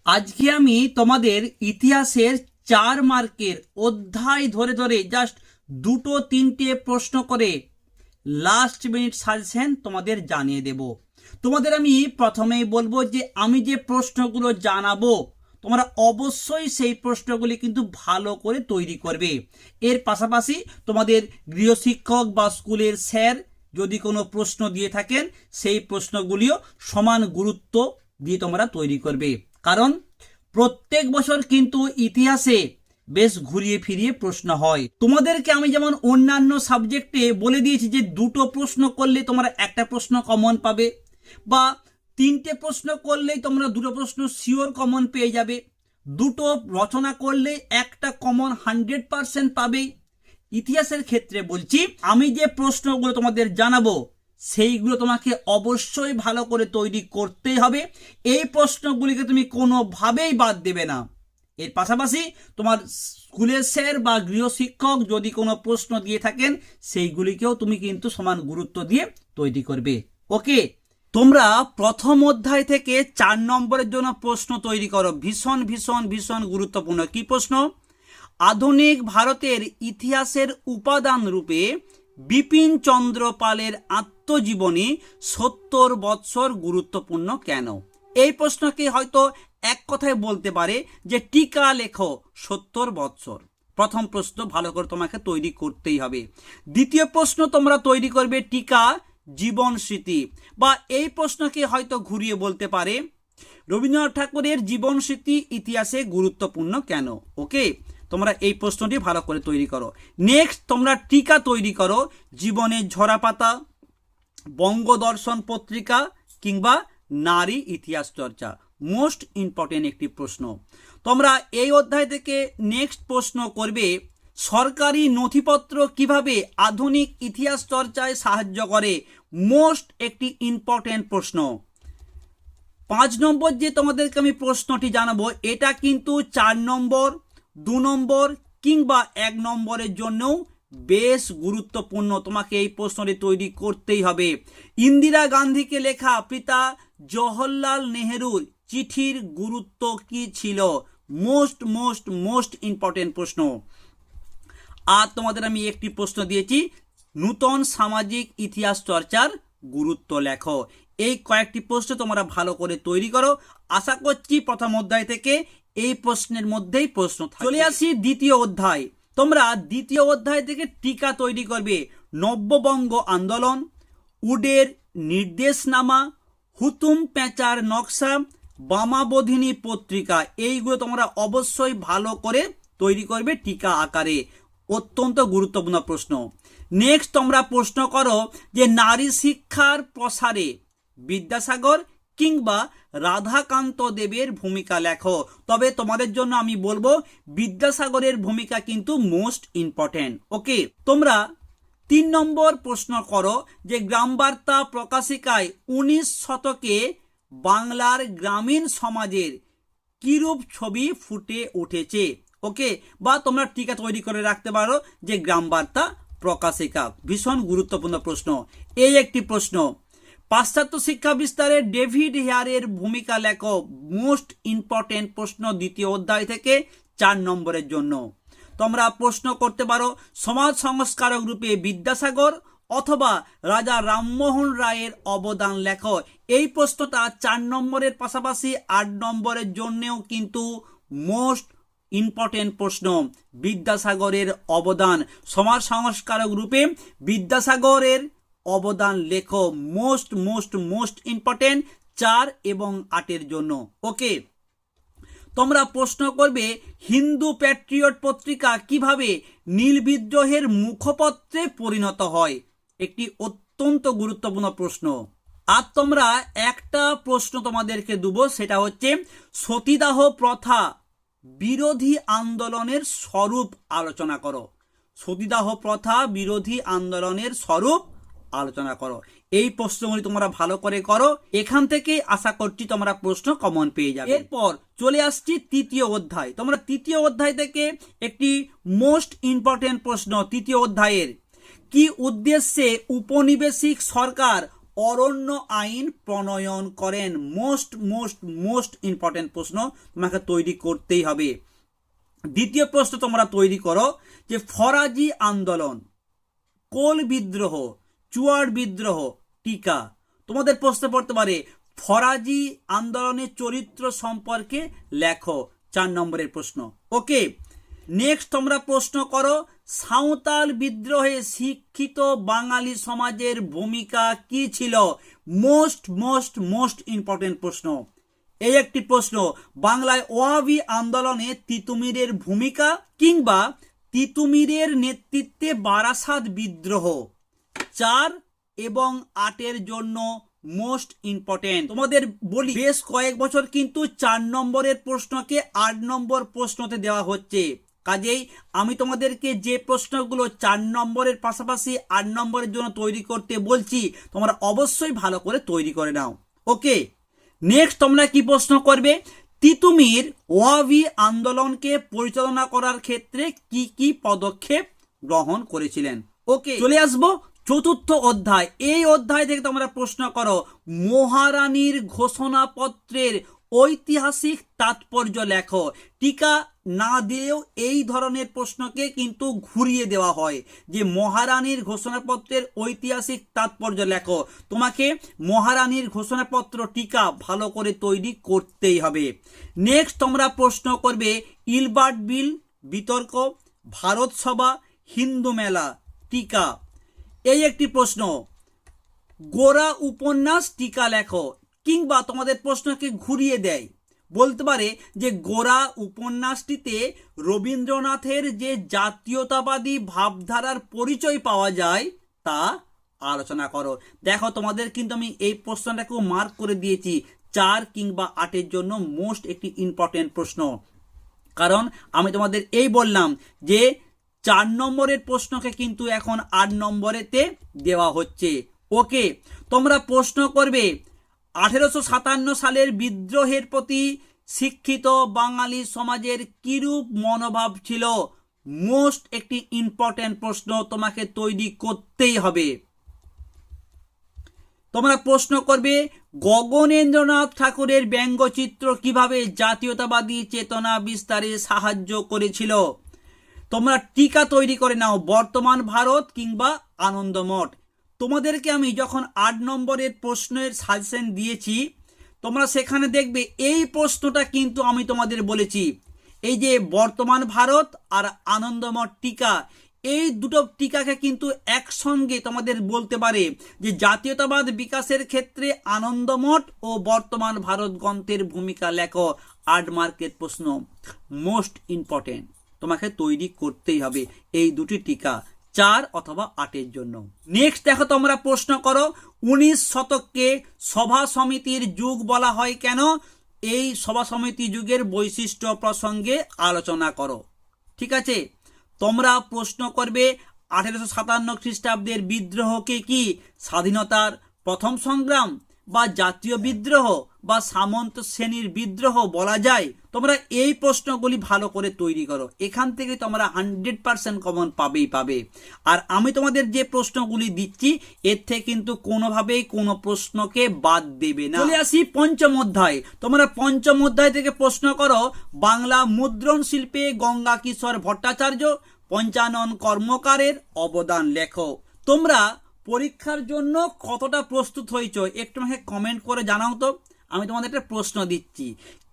আজকে আমি তোমাদের ইতিহাসের 4 মার্কের অধ্যায় ধরে ধরে জাস্ট দুটো তিনটে প্রশ্ন করে লাস্ট মিনিট সাজেশন তোমাদের জানিয়ে দেব। তোমাদের আমি প্রথমেই বলবো যে আমি যে প্রশ্নগুলো জানাবো তোমরা অবশ্যই সেই প্রশ্নগুলি কিন্তু ভালো করে তৈরি করবে। এর পাশাপাশি তোমাদের গৃহশিক্ষক বা স্কুলের স্যার যদি কোনো প্রশ্ন দিয়ে থাকেন সেই প্রশ্নগুলিও সমান গুরুত্ব দিয়ে তোমরা তৈরি করবে, কারণ প্রত্যেক বছর কিন্তু ইতিহাসে বেশ ঘুরিয়ে ফিরিয়ে প্রশ্ন হয়। তোমাদেরকে আমি যেমন অন্যান্য সাবজেক্টে বলে দিয়েছি যে দুটো প্রশ্ন করলে তোমরা একটা প্রশ্ন কমন পাবে, বা তিনটে প্রশ্ন করলেই তোমরা দুটো প্রশ্ন শিওর কমন পেয়ে যাবে, দুটো রচনা করলে একটা কমন 100% পাবে। ইতিহাসের ক্ষেত্রে বলছি, আমি যে প্রশ্নগুলো তোমাদের জানাবো সেইগুলো তোমাকে অবশ্যই ভালো করে তৈরি করতেই হবে। এই প্রশ্নগুলিকে তুমি কোনোভাবেই বাদ দেবে না। এর পাশাপাশি তোমার স্কুলের স্যার বা গৃহশিক্ষক যদি কোনো প্রশ্ন দিয়ে থাকেন সেইগুলিকেও তুমি কিন্তু সমান গুরুত্ব দিয়ে তৈরি করবে। ওকে, তোমরা প্রথম অধ্যায় থেকে 4 নম্বরের জন্য প্রশ্ন তৈরি করো। ভীষণ ভীষণ ভীষণ গুরুত্বপূর্ণ। কি প্রশ্ন? আধুনিক ভারতের ইতিহাসের উপাদান রূপে বিপিন চন্দ্র পালের আত্মজীবনী 70 বৎসর গুরুত্বপূর্ণ কেন? এই প্রশ্নকে হয়তো এক কথায় বলতে পারে যে টিকা লেখো 70 বৎসর। প্রথম প্রশ্ন ভালো করে তোমাকে তৈরি করতেই হবে। দ্বিতীয় প্রশ্ন তোমরা তৈরি করবে টিকা জীবন স্মৃতি, বা এই প্রশ্নকে হয়তো ঘুরিয়ে বলতে পারে রবীন্দ্রনাথ ঠাকুরের জীবন স্মৃতি ইতিহাসে গুরুত্বপূর্ণ কেন? ওকে, তোমরা এই প্রশ্নটি ভালো করে তৈরি করো। নেক্সট তোমরা টিকা তৈরি করো জীবনের ঝরাপাতা, বঙ্গদর্শন পত্রিকা কিংবা নারী ইতিহাস চর্চা। মোস্ট ইম্পর্টেন্ট একটি প্রশ্ন। তোমরা এই অধ্যায় থেকে নেক্সট প্রশ্ন করবে সরকারি নথিপত্র কিভাবে আধুনিক ইতিহাস চর্চায় সাহায্য করে। মোস্ট একটি ইম্পর্টেন্ট প্রশ্ন। 5 নম্বর যে তোমাদেরকে আমি প্রশ্নটি জানাবো এটা কিন্তু 4 নম্বর, 2 নম্বর কিংবা 1 নম্বরের জন্যও বেশ গুরুত্বপূর্ণ। তোমাকে এই প্রশ্নটি তৈরি করতেই হবে। ইন্দিরা গান্ধীকে লেখা পিতা জওহরলাল নেহেরুর চিঠির গুরুত্ব কি ছিল? মোস্ট মোস্ট মোস্ট ইম্পর্টেন্ট প্রশ্ন। আর তোমাদের আমি একটি প্রশ্ন দিয়েছি নূতন সামাজিক ইতিহাস চর্চার গুরুত্ব লেখো। এই কয়েকটি প্রশ্ন তোমরা ভালো করে তৈরি করো। আশা করছি প্রথম অধ্যায় থেকে এই প্রশ্নের মধ্যেই প্রশ্ন থাকবে। চলে আসি দ্বিতীয় অধ্যায়। তোমরা দ্বিতীয় অধ্যায় থেকে টিকা তৈরি করবে নব্যবঙ্গ আন্দোলন, উডের নির্দেশনামা, হুতুম পেঁচার নকশা, বামাবোধিনী পত্রিকা। এইগুলো তোমরা অবশ্যই ভালো করে তৈরি করবে টিকা আকারে। অত্যন্ত গুরুত্বপূর্ণ প্রশ্ন। নেক্সট তোমরা প্রশ্ন করো যে নারী শিক্ষার প্রসারে বিদ্যাসাগর কিংবা রাধাকান্ত দেবের ভূমিকা লেখো। তবে তোমাদের জন্য আমি বলবো বিদ্যাসাগরের ভূমিকা কিন্তু মোস্ট ইম্পর্টেন্ট। ওকে, তোমরা 3 নম্বর প্রশ্ন করো যে গ্রামবার্তা প্রকাশিকায় 19 শতকে বাংলার গ্রামীণ সমাজের কিরূপ ছবি ফুটে উঠেছে। ওকে, বা তোমরা টিকা তৈরি করে রাখতে পারো যে গ্রামবার্তা প্রকাশিকা। ভীষণ গুরুত্বপূর্ণ প্রশ্ন। এই একটি প্রশ্ন। পাশ্চাত্য শিক্ষা বিস্তারে ডেভিড হেয়ারের ভূমিকা লেখো। মোস্ট ইম্পর্টেন্ট প্রশ্ন দ্বিতীয় অধ্যায় থেকে 4 নম্বরের জন্য। তোমরা প্রশ্ন করতে পারো সমাজ সংস্কারক রূপে বিদ্যাসাগর অথবা রাজা রামমোহন রায়ের অবদান লেখো। এই প্রশ্নটা 4 নম্বরের পাশাপাশি 8 নম্বরের জন্যও কিন্তু মোস্ট ইম্পর্টেন্ট প্রশ্ন। বিদ্যাসাগরের অবদান, সমাজ সংস্কারক রূপে বিদ্যাসাগরের অবদান লেখো। মোস্ট মোস্ট মোস্ট ইম্পর্টেন্ট 4 এবং 8 জন্য। ওকে, তোমরা প্রশ্ন করবে হিন্দু প্যাট্রিয়ট পত্রিকা কিভাবে নীল বিদ্রোহের মুখপত্রে পরিণত হয়। একটি অত্যন্ত গুরুত্বপূর্ণ প্রশ্ন। আর তোমরা একটা প্রশ্ন তোমাদেরকে দেব, সেটা হচ্ছে সতীদাহ প্রথা বিরোধী আন্দোলনের স্বরূপ আলোচনা করো। সতীদাহ প্রথা বিরোধী আন্দোলনের স্বরূপ আলোচনা করো। এই প্রশ্নগুলি তোমরা ভালো করে করো। এখান থেকে আশা করছি তোমরা প্রশ্ন কমন পেয়ে যাবে। এরপর চলে আসছি তৃতীয় অধ্যায়। তোমরা তৃতীয় অধ্যায় থেকে একটি মোস্ট ইম্পর্টেন্ট প্রশ্ন। তৃতীয় অধ্যায়ের কি উদ্দেশ্যে উপনিবেশিক সরকার অরণ্য আইন প্রণয়ন করেন? মোস্ট মোস্ট মোস্ট ইম্পর্টেন্ট প্রশ্ন, তোমাকে তৈরি করতেই হবে। দ্বিতীয় প্রশ্ন তোমরা তৈরি করো যে ফরাজি আন্দোলন, কোল বিদ্রোহ, চুয়াড় বিদ্রোহ, টিকা। তোমাদের প্রশ্ন পড়তে পারে ফরাজি আন্দোলনের চরিত্র সম্পর্কে লেখো, 4 নম্বরের প্রশ্ন। ওকে, নেক্সট তোমরা প্রশ্ন করো সাঁওতাল বিদ্রোহে শিক্ষিত বাঙালি সমাজের ভূমিকা কি ছিল? মোস্ট মোস্ট মোস্ট ইম্পর্টেন্ট প্রশ্ন। এই একটি প্রশ্ন, বাংলায় ওয়াহাবি আন্দোলনে তিতুমিরের ভূমিকা কিংবা তিতুমিরের নেতৃত্বে বারাসাত বিদ্রোহ। 4 এবং 8 জন্য মোস্ট ইম্পর্টেন্ট। তোমাদের বলি বেশ কয়েক বছর কিন্তু 4 নম্বরের প্রশ্নকে 8 নম্বর প্রশ্নতে দেওয়া হচ্ছে। কাজেই আমি তোমাদেরকে যে প্রশ্নগুলো 4 নম্বরের পাশাপাশি 8 নম্বরের জন্য তৈরি করতে বলছি, তোমরা অবশ্যই ভালো করে তৈরি করে নাও। ওকে, নেক্সট তোমরা কি প্রশ্ন করবে? তিতুমির ওয়াহাবি আন্দোলনকে পরিচালনা করার ক্ষেত্রে কি কি পদক্ষেপ গ্রহণ করেছিলেন? ওকে, চলে আসবো চতুর্থ অধ্যায়। এই অধ্যায় থেকে তোমরা প্রশ্ন করো মহারানীর ঘোষণাপত্রের ঐতিহাসিক তাৎপর্য লেখো। টিকা না দিলেও এই ধরনের প্রশ্নকে কিন্তু ঘুরিয়ে দেওয়া হয় যে মহারানীর ঘোষণাপত্রের ঐতিহাসিক তাৎপর্য লেখো। তোমাকে মহারানীর ঘোষণাপত্র টিকা ভালো করে তৈরি করতেই হবে। নেক্সট তোমরা প্রশ্ন করবে ইলবার্ট বিল বিতর্ক, ভারত সভা, হিন্দু মেলা, টিকা। এই একটি প্রশ্ন, গোরা উপন্যাস টিকা লেখো। কিংবা তোমাদের প্রশ্নকে ঘুরিয়ে দেয়, বলতে পারে যে গোরা উপন্যাসটিতে রবীন্দ্রনাথের যে জাতীয়তাবাদী ভাবধারার পরিচয় পাওয়া যায় তা আলোচনা করো। দেখো তোমাদের কিন্তু আমি এই প্রশ্নটাকেও মার্ক করে দিয়েছি 4 কিংবা 8 জন্য মোস্ট একটি ইম্পর্টেন্ট প্রশ্ন। কারণ আমি তোমাদের এই বললাম যে 4 নম্বরের প্রশ্নকে কিন্তু এখন 8 নম্বরেতে দেওয়া হচ্ছে। ওকে, তোমরা প্রশ্ন করবে 1857 সালের বিদ্রোহের প্রতি শিক্ষিত বাঙালি সমাজের কিরূপ মনোভাব ছিল? মোস্ট একটি ইম্পর্টেন্ট প্রশ্ন, তোমাকে তৈরি করতেই হবে। তোমরা প্রশ্ন করবে গগনেন্দ্রনাথ ঠাকুরের ব্যঙ্গচিত্র কিভাবে জাতীয়তাবাদী চেতনা বিস্তারে সাহায্য করেছিল? তোমরা টিকা তৈরি করে নাও, বর্তমান ভারত কিংবা আনন্দমঠ। তোমাদেরকে আমি যখন 8 নম্বরের প্রশ্নের সাজেশন দিয়েছি, তোমরা সেখানে দেখবে এই প্রশ্নটা কিন্তু আমি তোমাদের বলেছি, এই যে বর্তমান ভারত আর আনন্দমঠ টিকা, এই দুটো টিকাকে কিন্তু একসঙ্গে তোমাদের বলতে পারে যে জাতীয়তাবাদ বিকাশের ক্ষেত্রে আনন্দমঠ ও বর্তমান ভারত গ্রন্থের ভূমিকা লেখো। 8 মার্কের প্রশ্ন, মোস্ট ইম্পর্টেন্ট, তোমাকে তৈরি করতেই হবে এই দুটি টিকা 4 অথবা 8 জন্য। নেক্সট দেখো তোমরা প্রশ্ন করো 19 শতককে সভা সমিতির যুগ বলা হয় কেন? এই সভা সমিতি যুগের বৈশিষ্ট্য প্রসঙ্গে আলোচনা করো। ঠিক আছে, তোমরা প্রশ্ন করবে 1857 খ্রিস্টাব্দের বিদ্রোহকে কি স্বাধীনতার প্রথম সংগ্রাম বা জাতীয় বিদ্রোহ বা সামন্ত শ্রেণীর বিদ্রোহ বলা যায়? তোমরা এই প্রশ্নগুলি ভালো করে তৈরি করো, এখান থেকে তোমরা 100% কমন পাবে। আর আমি তোমাদের যে প্রশ্নগুলি দিচ্ছি এর থেকে কিন্তু কোনোভাবেই কোনো প্রশ্নকে বাদ দেবে না। চলে আসি পঞ্চম অধ্যায়। তোমরা পঞ্চম অধ্যায় থেকে প্রশ্ন করো বাংলা মুদ্রণ শিল্পে গঙ্গা কিশোর ভট্টাচার্য, পঞ্চানন কর্মকারের অবদান লেখো। তোমরা পরীক্ষার জন্য কতটা প্রস্তুত হয়েছো একটু আমাকে কমেন্ট করে জানাও তো। আমি তোমাদের একটা প্রশ্ন দিচ্ছি,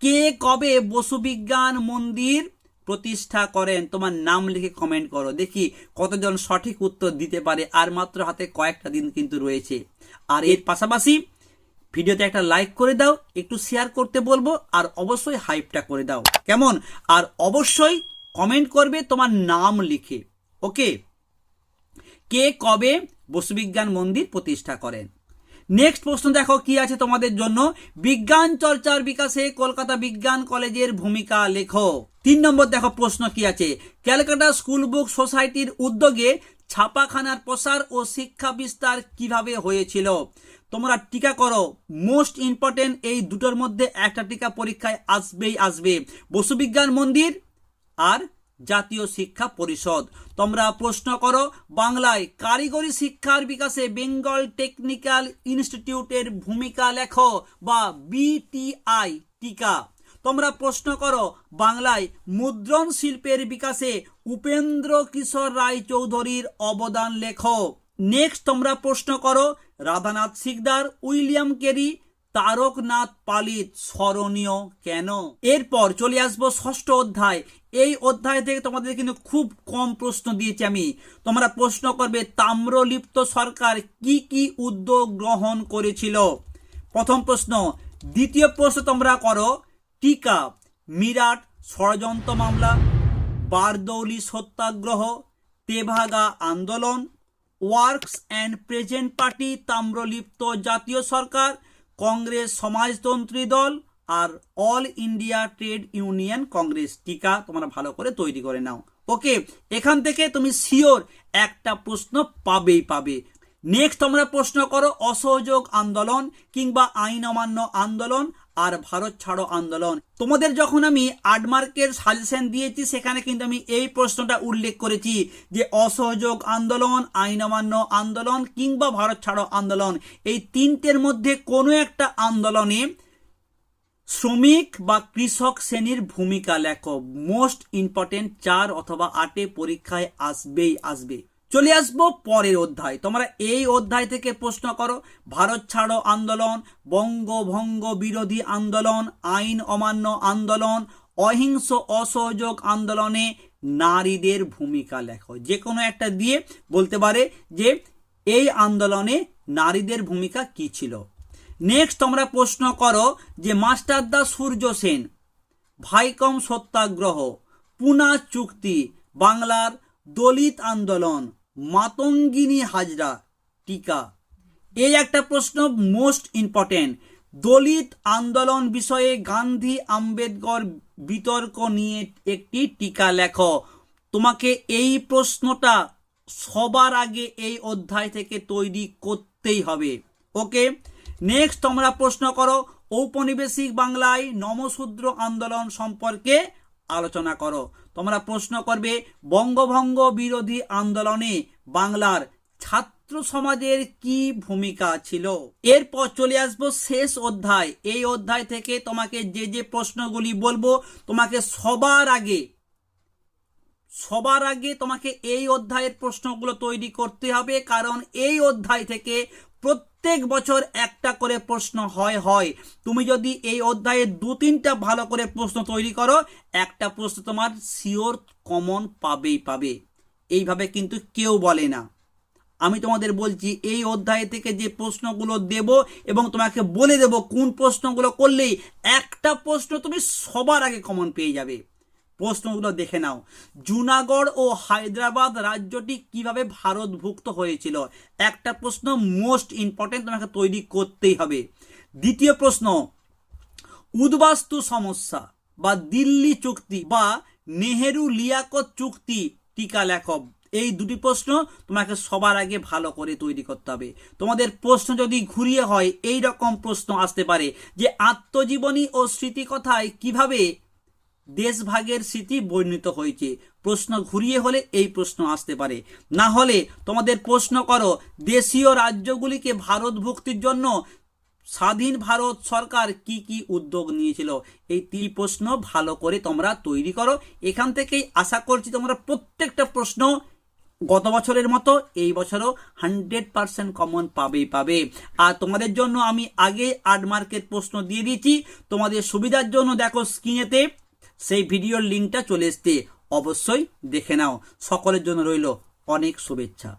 কে কবে বসু বিজ্ঞান মন্দির প্রতিষ্ঠা করেন? তোমার নাম লিখে কমেন্ট করো, দেখি কতজন সঠিক উত্তর দিতে পারে। আর মাত্র হাতে কয়েকটা দিন কিন্তু রয়েছে। আর এর পাশাপাশি ভিডিওতে একটা লাইক করে দাও, একটু শেয়ার করতে বলবো, আর অবশ্যই হাইপটা করে দাও, কেমন? আর অবশ্যই কমেন্ট করবে তোমার নাম লিখে। ওকে, কে কবে বসু বিজ্ঞান মন্দির প্রতিষ্ঠা করেন? নেক্সট প্রশ্ন দেখো কি আছে তোমাদের জন্য, বিজ্ঞান চর্চার বিকাশে কলকাতা বিজ্ঞান কলেজের ভূমিকা লেখো। 3 নম্বর দেখো প্রশ্ন কি আছে, ক্যালকাটা স্কুল বুক সোসাইটির উদ্যোগে ছাপাখানার প্রসার ও শিক্ষা বিস্তার কিভাবে হয়েছিল? তোমরা টিকা করো, মোস্ট ইম্পর্টেন্ট, এই দুটোর মধ্যে একটা টিকা পরীক্ষায় আসবে। বসু বিজ্ঞান মন্দির আর জাতীয় শিক্ষা পরিষদ। তোমরা প্রশ্ন করো বাংলায় কারিগরি শিক্ষার বিকাশে বেঙ্গল টেকনিক্যাল ইনস্টিটিউটের ভূমিকা লেখো বা বিটিআই টিকা। তোমরা প্রশ্ন করো বাংলায় মুদ্রণ শিল্পের বিকাশে উপেন্দ্র কিশোর রায় চৌধুরীর অবদান লেখো। নেক্সট তোমরা প্রশ্ন করো রাধানাথ সিকদার, উইলিয়াম কেরি, তারকনাথ পালিত স্মরণীয় কেন। এরপর চলে আসবো ষষ্ঠ অধ্যায়। এই অধ্যায় থেকে তোমাদের কিন্তু খুব কম প্রশ্ন দিয়েছি আমি। তোমরা প্রশ্ন করবে তাম্রলিপ্ত সরকার কি কি উদ্যোগ গ্রহণ করেছিল, প্রথম প্রশ্ন। দ্বিতীয় প্রশ্ন তোমরা করো টিকা মিরাট ষড়যন্ত্র মামলা, বারদৌলি সত্যাগ্রহ, তেভাগা আন্দোলন, works and present party Tamralipta জাতীয় সরকার, কংগ্রেস সমাজতন্ত্রী দল আর all India trade union Congress. টিকা তোমরা ভালো করে তৈরি করে নাও। ওকে, এখান থেকে তুমি শিওর একটা প্রশ্ন পাবেই পাবে। নেক্সট তোমরা প্রশ্ন করো অসহযোগ আন্দোলন কিংবা আইন অমান্য আন্দোলন আর ভারত ছাড়ো আন্দোলন। তোমাদের যখন আমি 8 মার্কের সাজেশন দিয়েছি সেখানে কিন্তু আমি এই প্রশ্নটা উল্লেখ করেছি যে অসহযোগ আন্দোলন, আইন অমান্য আন্দোলন কিংবা ভারত ছাড়ো আন্দোলন, এই তিনটের মধ্যে কোনো একটা আন্দোলনে শ্রমিক বা কৃষক শ্রেণীর ভূমিকা লেখো। মোস্ট ইম্পর্টেন্ট 4 অথবা 8 পরীক্ষায় আসবেই আসবে। চলে আসবো পরের অধ্যায়। তোমরা এই অধ্যায় থেকে প্রশ্ন করো ভারত ছাড়ো আন্দোলন, বঙ্গভঙ্গ বিরোধী আন্দোলন, আইন অমান্য আন্দোলন, অহিংস অসহযোগ আন্দোলনে নারীদের ভূমিকা লেখো। যে কোনো একটা দিয়ে বলতে পারে যে এই আন্দোলনে নারীদের ভূমিকা কি ছিল। নেক্সট তোমরা প্রশ্ন করো যে মাস্টারদা সূর্য সেন, ভাইকম সত্যাগ্রহ, পুনা চুক্তি, বাংলার দলিত আন্দোলন, মাতঙ্গিনী হাজরা। টিকা এই একটা প্রশ্ন মোস্ট ইম্পর্টেন্ট। দলিত আন্দোলন বিষয়ে গান্ধী আম্বেদকর বিতর্ক নিয়ে একটি টিকা লেখো। তোমাকে এই প্রশ্নটা সবার আগে এই অধ্যায় থেকে তৈরি করতেই হবে। ওকে, নেক্সট তোমরা প্রশ্ন করো ঔপনিবেশিক বাংলায় নমশূদ্র আন্দোলন সম্পর্কে আলোচনা করো। তোমরা প্রশ্ন করবে বঙ্গভঙ্গ বিরোধী আন্দোলনে বাংলার ছাত্র সমাজের কি ভূমিকা ছিল। এরপর চলে আসবো শেষ অধ্যায়। এই অধ্যায় থেকে তোমাকে যে যে প্রশ্নগুলি বলবো তোমাকে সবার আগে তোমাকে এই অধ্যায়ের প্রশ্নগুলো তৈরি করতে হবে, কারণ এই অধ্যায় থেকে প্রত্যেক বছর একটা করে প্রশ্ন হয়। তুমি যদি এই অধ্যায়ে 2-3টা ভালো করে প্রশ্ন তৈরি করো, একটা প্রশ্ন তোমার শিওর কমন পাবে। এইভাবে কিন্তু কেউ বলে না। আমি তোমাদের বলছি এই অধ্যায় থেকে যে প্রশ্নগুলো দেব এবং তোমাকে বলে দেব কোন প্রশ্নগুলো করলেই একটা প্রশ্ন তুমি সবার আগে কমন পেয়ে যাবে। প্রশ্নগুলো দেখে নাও। জুনাগড় ও হায়দ্রাবাদ রাজ্যটি কিভাবে ভারতভুক্ত হয়েছিল, একটা প্রশ্ন মোস্ট ইম্পর্টেন্ট, তোমাকে তৈরি করতেই হবে। দ্বিতীয় প্রশ্ন উদ্বাস্তু সমস্যা বা দিল্লি চুক্তি বা নেহেরু লিয়াকত চুক্তি টিকা লেখো। এই দুটি প্রশ্ন তোমাকে সবার আগে ভালো করে তৈরি করতে হবে। তোমাদের প্রশ্ন যদি ঘুরিয়ে হয় এই রকম প্রশ্ন আসতে পারে যে আত্মজীবনী ও স্মৃতিকথায় কিভাবে দেশভাগের স্মৃতি বর্ণিত হয়েছে। প্রশ্ন ঘুরিয়ে হলে এই প্রশ্ন আসতে পারে। না হলে তোমাদের প্রশ্ন করো দেশীয় রাজ্যগুলিকে ভারতভুক্তির জন্য স্বাধীন ভারত সরকার কি কি উদ্যোগ নিয়েছিল। এই 3 প্রশ্ন ভালো করে তোমরা তৈরি করো। এখান থেকেই আশা করছি তোমরা প্রত্যেকটা প্রশ্ন গত বছরের মতো এই বছরও 100% কমন পাবে। আর তোমাদের জন্য আমি আগে 8 মার্কের প্রশ্ন দিয়ে দিয়েছি। তোমাদের সুবিধার জন্য দেখো স্ক্রিনেতে সেই ভিডিওর লিঙ্কটা চলে এসছে, অবশ্যই দেখে নাও। সকলের জন্য রইল অনেক শুভেচ্ছা।